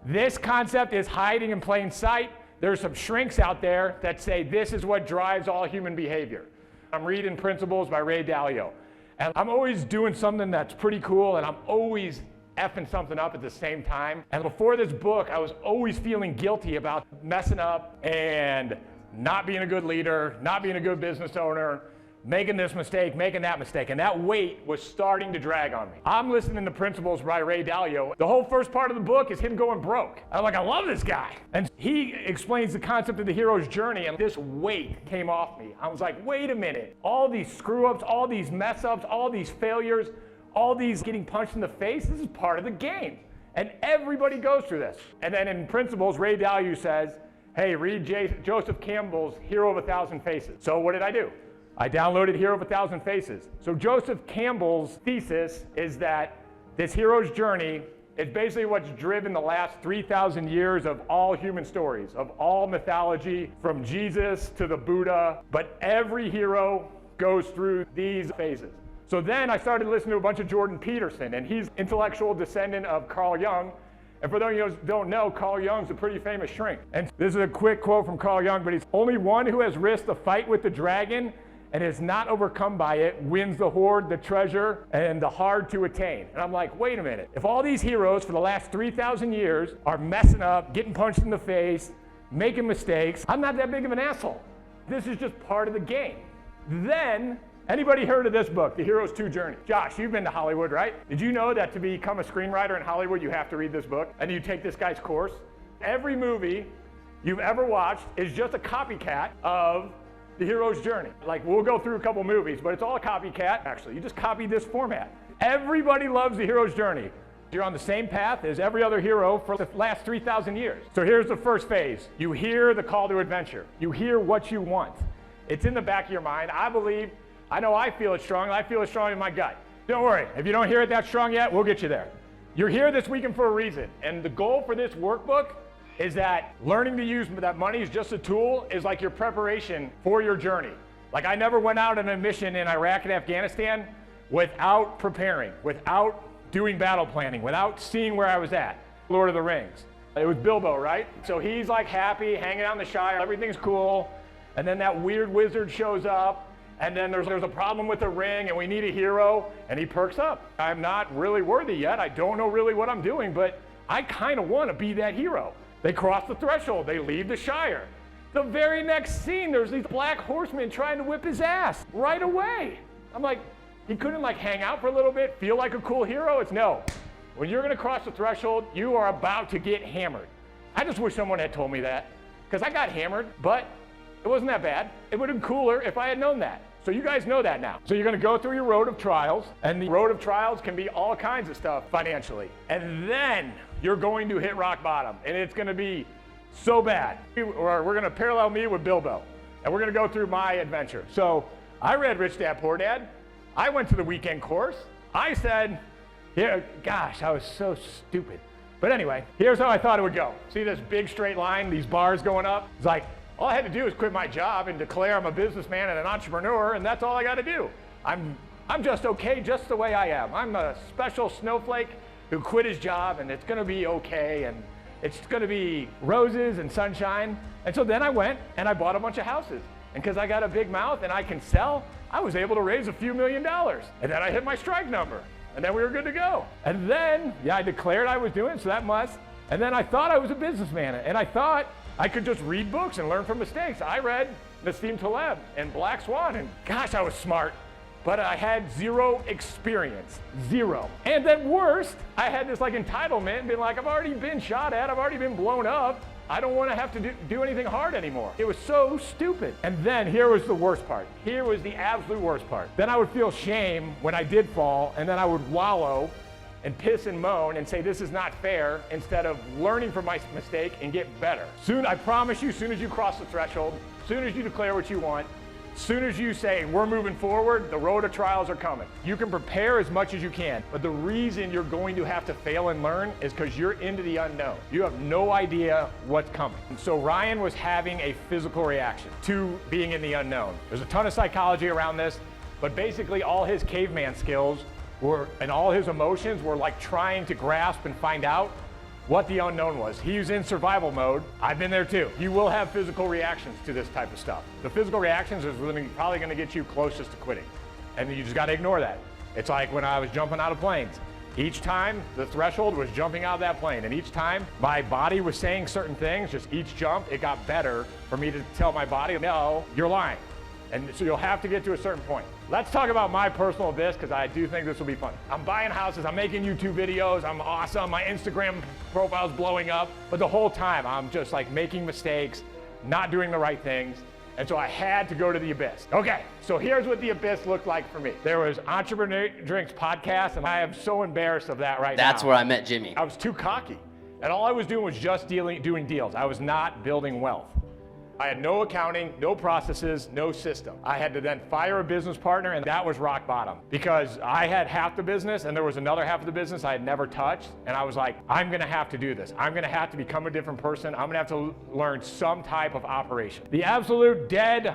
This concept is hiding in plain sight. There's some shrinks out there that say this is what drives all human behavior. I'm reading Principles by Ray Dalio, and I'm always doing something that's pretty cool, and I'm always effing something up at the same time. And before this book, I was always feeling guilty about messing up and not being a good leader, not being a good business owner, making this mistake, making that mistake, and that weight was starting to drag on me. I'm listening to Principles by Ray Dalio. The whole first part of the book is him going broke. I'm like, I love this guy. And he explains the concept of the hero's journey, and this weight came off me. I was like, wait a minute. All these screw-ups, all these mess-ups, all these failures, all these getting punched in the face, this is part of the game. And everybody goes through this. And then in Principles, Ray Dalio says, hey, read Joseph Campbell's Hero of a Thousand Faces. So what did I do? I downloaded Hero of a Thousand Faces. So Joseph Campbell's thesis is that this hero's journey is basically what's driven the last 3,000 years of all human stories, of all mythology, from Jesus to the Buddha, but every hero goes through these phases. So then I started listening to a bunch of Jordan Peterson, and he's intellectual descendant of Carl Jung. And for those of you who don't know, Carl Jung's a pretty famous shrink. And this is a quick quote from Carl Jung, but he's only one who has risked the fight with the dragon and is not overcome by it wins the hoard, the treasure, and the hard to attain. And I'm like, wait a minute. If all these heroes for the last 3,000 years are messing up, getting punched in the face, making mistakes, I'm not that big of an asshole. This is just part of the game. Then, anybody heard of this book, The Hero's Two Journey? Josh, you've been to Hollywood, right? Did you know that to become a screenwriter in Hollywood, you have to read this book and you take this guy's course? Every movie you've ever watched is just a copycat of The Hero's Journey. Like, we'll go through a couple movies, but it's all a copycat. Actually, you just copy this format. Everybody loves The Hero's Journey. You're on the same path as every other hero for the last 3,000 years. So here's the first phase. You hear the call to adventure. You hear what you want. It's in the back of your mind. I know I feel it strong. I feel it strong in my gut. Don't worry. If you don't hear it that strong yet, we'll get you there. You're here this weekend for a reason. And the goal for this workbook is that learning to use that money is just a tool, is like your preparation for your journey. Like, I never went out on a mission in Iraq and Afghanistan without preparing, without doing battle planning, without seeing where I was at. Lord of the Rings. It was Bilbo, right? So he's like happy, hanging out in the Shire, everything's cool. And then that weird wizard shows up, and then there's a problem with the ring, and we need a hero, and he perks up. I'm not really worthy yet. I don't know really what I'm doing, but I kind of want to be that hero. They cross the threshold, they leave the Shire. The very next scene, there's these black horsemen trying to whip his ass right away. I'm like, he couldn't like hang out for a little bit, feel like a cool hero? It's no. When you're gonna cross the threshold, you are about to get hammered. I just wish someone had told me that, because I got hammered, but it wasn't that bad. It would have been cooler if I had known that. So you guys know that now. So you're gonna go through your road of trials, and the road of trials can be all kinds of stuff financially. And then you're going to hit rock bottom, and it's gonna be so bad. Or we're gonna parallel me with Bilbo, and we're gonna go through my adventure. So I read Rich Dad Poor Dad. I went to the weekend course. I said, yeah, gosh, I was so stupid. But anyway, here's how I thought it would go. See this big straight line, these bars going up? It's like, all I had to do is quit my job and declare I'm a businessman and an entrepreneur, and that's all I gotta do. I'm just okay just the way I am. I'm a special snowflake who quit his job, and it's gonna be okay, and it's gonna be roses and sunshine. And so then I went and I bought a bunch of houses. And because I got a big mouth and I can sell, I was able to raise a few $1 million. And then I hit my strike number, and then we were good to go. And then, yeah, I declared I was doing it, so that must. And then I thought I was a businessman, and I thought I could just read books and learn from mistakes. I read Nassim Taleb and Black Swan, and gosh, I was smart, but I had zero experience, zero. And then worst, I had this like entitlement and being like, I've already been shot at, I've already been blown up. I don't want to have to do anything hard anymore. It was so stupid. And then here was the worst part. Here was the absolute worst part. Then I would feel shame when I did fall, and then I would wallow and piss and moan and say this is not fair, instead of learning from my mistake and get better. Soon, I promise you, soon as you cross the threshold, soon as you declare what you want, soon as you say we're moving forward, the road of trials are coming. You can prepare as much as you can, but the reason you're going to have to fail and learn is because you're into the unknown. You have no idea what's coming. And so Ryan was having a physical reaction to being in the unknown. There's a ton of psychology around this, but basically all his caveman skills and all his emotions were like trying to grasp and find out what the unknown was. He was in survival mode. I've been there too. You will have physical reactions to this type of stuff. The physical reactions is probably gonna get you closest to quitting. And you just gotta ignore that. It's like when I was jumping out of planes. Each time the threshold was jumping out of that plane, and each time my body was saying certain things, just each jump, it got better for me to tell my body, no, you're lying. And so you'll have to get to a certain point. Let's talk about my personal abyss, because I do think this will be fun. I'm buying houses, I'm making YouTube videos, I'm awesome, my Instagram profile's blowing up, but the whole time I'm just like making mistakes, not doing the right things. And so I had to go to the abyss. Okay, so here's what the abyss looked like for me. There was Entrepreneurship podcast, and I am so embarrassed of that right now. That's where I met Jimmy. I was too cocky. And all I was doing was just doing deals. I was not building wealth. I had no accounting, no processes, no system. I had to then fire a business partner, and that was rock bottom, because I had half the business and there was another half of the business I had never touched. And I was like, I'm gonna have to do this. I'm gonna have to become a different person. I'm gonna have to learn some type of operation. The absolute dead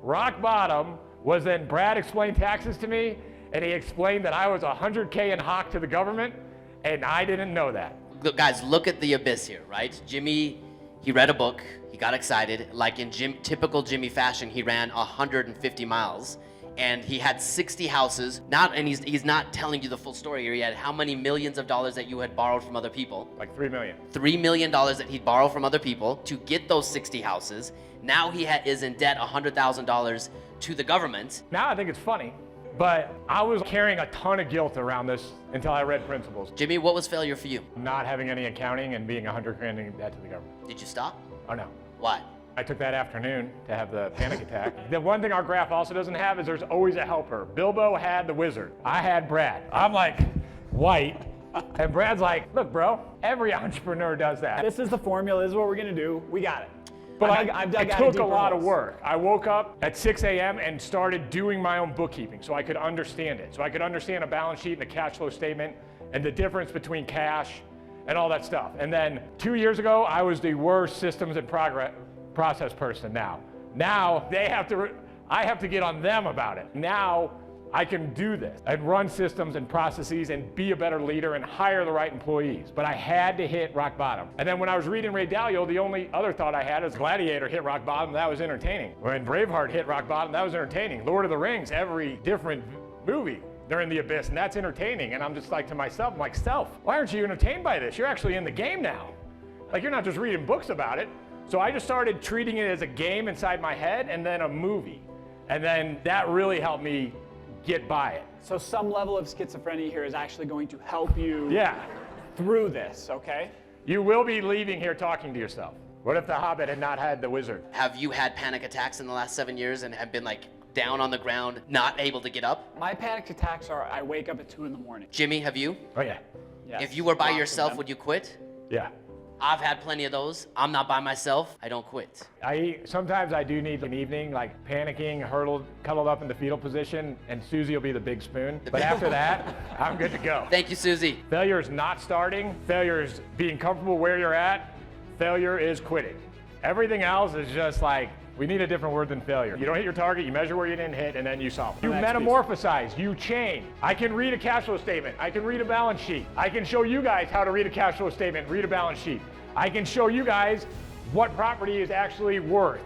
rock bottom was then Brad explained taxes to me, and he explained that I was 100K in hock to the government, and I didn't know that. Look, guys, look at the abyss here, right? Jimmy, he read a book, he got excited. Like in typical Jimmy fashion, he ran 150 miles, and he had 60 houses. And he's not telling you the full story here. He had how many millions of dollars that you had borrowed from other people? Like 3 million. $3 million that he'd borrowed from other people to get those 60 houses. Now he is in debt $100,000 to the government. Now I think it's funny, but I was carrying a ton of guilt around this until I read Principles. Jimmy, what was failure for you? Not having any accounting and being 100 grand in debt to the government. Did you stop? Oh no. Why? I took that afternoon to have the panic attack. The one thing our graph also doesn't have is there's always a helper. Bilbo had the wizard. I had Brad. I'm like, white. And Brad's like, look, bro, every entrepreneur does that. This is the formula, this is what we're gonna do, we got it. But it took a lot of holes. work. I woke up at 6 a.m. and started doing my own bookkeeping so I could understand it. So I could understand a balance sheet and a cash flow statement and the difference between cash and all that stuff. And then 2 years ago, I was the worst systems and process person now. Now I have to get on them about it. Now I can do this and run systems and processes and be a better leader and hire the right employees. But I had to hit rock bottom. And then when I was reading Ray Dalio, the only other thought I had is Gladiator hit rock bottom, that was entertaining. When Braveheart hit rock bottom, that was entertaining. Lord of the Rings, every different movie, they're in the abyss, and that's entertaining. And I'm just like to myself, I'm like, self, why aren't you entertained by this? You're actually in the game now. Like, you're not just reading books about it. So I just started treating it as a game inside my head and then a movie. And then that really helped me get by it. So some level of schizophrenia here is actually going to help you through this, okay? You will be leaving here talking to yourself. What if the Hobbit had not had the wizard? Have you had panic attacks in the last 7 years and have been like down on the ground, not able to get up? My panic attacks are I wake up at 2 in the morning. Jimmy, have you? Oh yeah. Yes. If you were by Lots of yourself, them. would you quit? Yeah. I've had plenty of those. I'm not by myself. I don't quit. Sometimes I do need an evening, like panicking, cuddled up in the fetal position, and Susie will be the big spoon. But after that, I'm good to go. Thank you, Susie. Failure is not starting. Failure is being comfortable where you're at. Failure is quitting. Everything else is just like, we need a different word than failure. You don't hit your target, you measure where you didn't hit, and then you solve it. You metamorphosize, you change. I can read a cash flow statement. I can read a balance sheet. I can show you guys how to read a cash flow statement, read a balance sheet. I can show you guys what property is actually worth.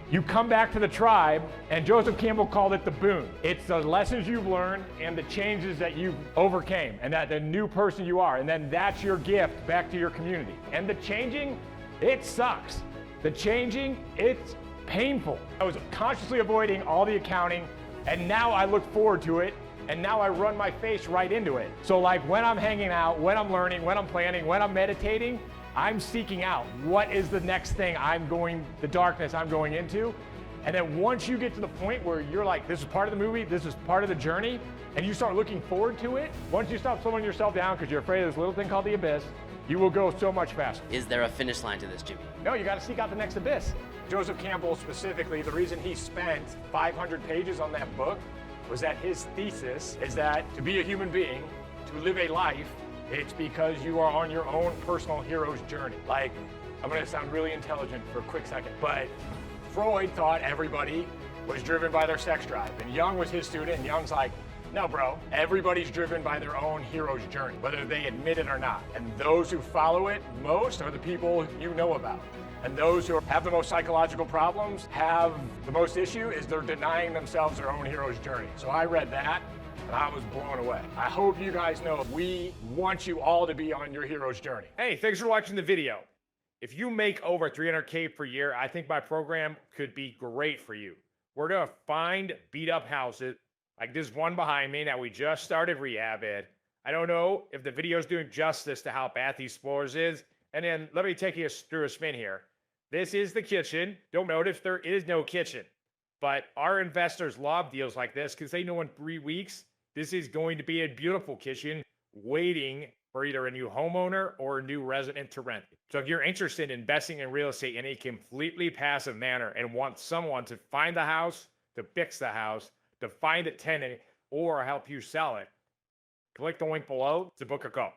You come back to the tribe, and Joseph Campbell called it the boon. It's the lessons you've learned and the changes that you've overcame, and that the new person you are, and then that's your gift back to your community. And the changing, it sucks. The changing, it's painful. I was consciously avoiding all the accounting, and now I look forward to it, and now I run my face right into it. So like when I'm hanging out, when I'm learning, when I'm planning, when I'm meditating, I'm seeking out what is the next thing the darkness I'm going into. And then once you get to the point where you're like, this is part of the movie, this is part of the journey, and you start looking forward to it, once you stop slowing yourself down because you're afraid of this little thing called the abyss, you will go so much faster. Is there a finish line to this, Jimmy? No, you got to seek out the next abyss. Joseph Campbell specifically, the reason he spent 500 pages on that book was that his thesis is that to be a human being, to live a life, it's because you are on your own personal hero's journey. Like, I'm gonna sound really intelligent for a quick second, but Freud thought everybody was driven by their sex drive, and Jung was his student, and Jung's like, No, bro. Everybody's driven by their own hero's journey, whether they admit it or not. And those who follow it most are the people you know about. And those who have the most psychological problems, have the most issue, is they're denying themselves their own hero's journey. So I read that, and I was blown away. I hope you guys know we want you all to be on your hero's journey. Hey, thanks for watching the video. If you make over 300K per year, I think my program could be great for you. We're gonna find beat up houses, like this one behind me that we just started rehab in. I don't know if the video is doing justice to how bad these floors is. And then let me take you through a spin here. This is the kitchen. Don't notice there is no kitchen. But our investors love deals like this because they know in 3 weeks, this is going to be a beautiful kitchen waiting for either a new homeowner or a new resident to rent. So if you're interested in investing in real estate in a completely passive manner and want someone to find the house, to fix the house, to find a tenant, or help you sell it, click the link below to book a call.